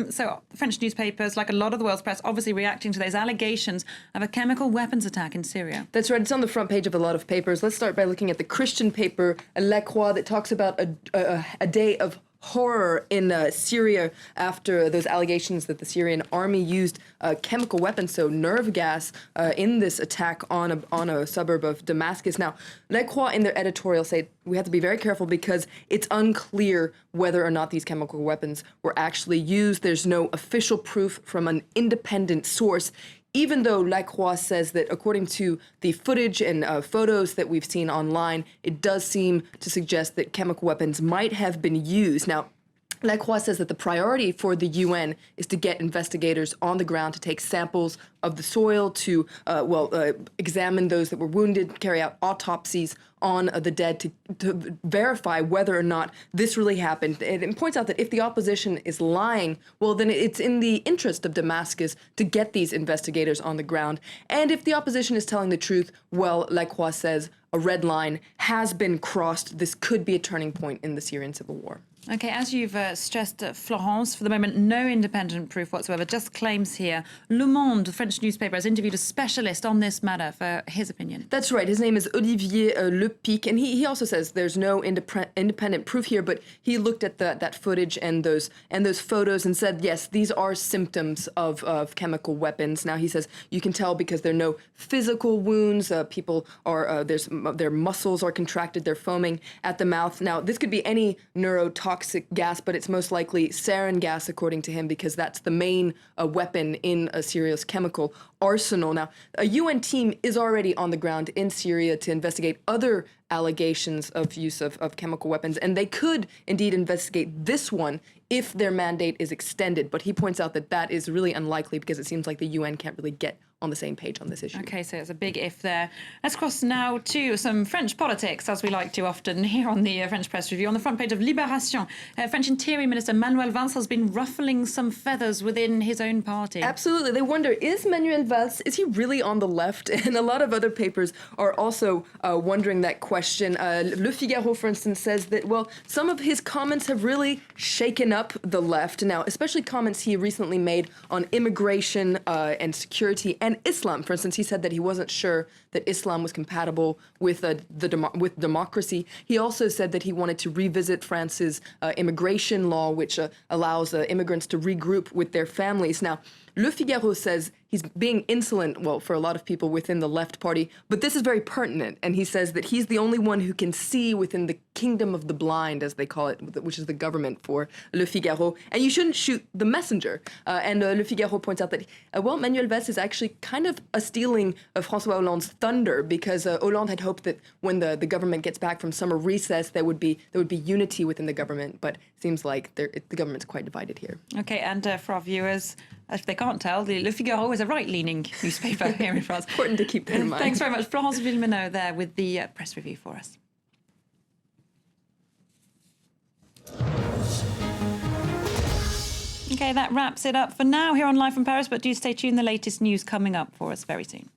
So French newspapers, like a lot of the world's press, obviously reacting to those allegations of a chemical weapons attack in Syria. That's right. It's on the front page of a lot of papers. Let's start by looking at the Christian paper, La Croix, that talks about a day of horror in Syria after those allegations that the Syrian army used chemical weapons, so nerve gas, in this attack on a suburb of Damascus. Now, La Croix in their editorial say we have to be very careful because it's unclear whether or not these chemical weapons were actually used. There's no official proof from an independent source, even though La Croix says that according to the footage and photos that we've seen online, it does seem to suggest that chemical weapons might have been used. Now, La Croix says that the priority for the UN is to get investigators on the ground to take samples of the soil, to examine those that were wounded, carry out autopsies on the dead to verify whether or not this really happened. It points out that if the opposition is lying, well, then it's in the interest of Damascus to get these investigators on the ground. And if the opposition is telling the truth, well, La Croix says a red line has been crossed. This could be a turning point in the Syrian civil war. Okay, as you've stressed, Florence, for the moment, no independent proof whatsoever, just claims here. Le Monde, the French newspaper, has interviewed a specialist on this matter for his opinion. That's right. His name is Olivier Lepic, and he also says there's no independent proof here, but he looked at that footage and those photos and said, yes, these are symptoms of chemical weapons. Now, he says you can tell because there are no physical wounds. People are, their muscles are contracted, they're foaming at the mouth. Now, this could be any neurotoxic gas, but it's most likely sarin gas, according to him, because that's the main weapon in Syria's chemical arsenal. Now, a UN team is already on the ground in Syria to investigate other allegations of use of chemical weapons, and they could indeed investigate this one if their mandate is extended. But he points out that that is really unlikely because it seems like the UN can't really get on the same page on this issue. Okay, so it's a big if there. Let's cross now to some French politics, as we like to often here on the French Press Review. On the front page of Libération, French Interior Minister Manuel Valls has been ruffling some feathers within his own party. Absolutely. They wonder, is Manuel Valls, is he really on the left? And a lot of other papers are also wondering that question. Le Figaro, for instance, says that, well, some of his comments have really shaken up the left. Now, especially comments he recently made on immigration and security and Islam. For instance, he said that he wasn't sure that Islam was compatible with democracy. He also said that he wanted to revisit France's immigration law, which allows immigrants to regroup with their families. Now, Le Figaro says he's being insolent, well, for a lot of people within the left party, but this is very pertinent, and he says that he's the only one who can see within the kingdom of the blind, as they call it, which is the government for Le Figaro, and you shouldn't shoot the messenger. And Le Figaro points out that, well, Manuel Valls is actually kind of a stealing of François Hollande's thunder, because Hollande had hoped that when the government gets back from summer recess, there would be unity within the government, but it seems like the government's quite divided here. Okay, and for our viewers, if they can't tell, the Le Figaro is a right-leaning newspaper here in France. Important to keep that in mind. Thanks very much. Florence Villeminot there with the press review for us. Okay, that wraps it up for now here on Live from Paris, but do stay tuned. The latest news coming up for us very soon.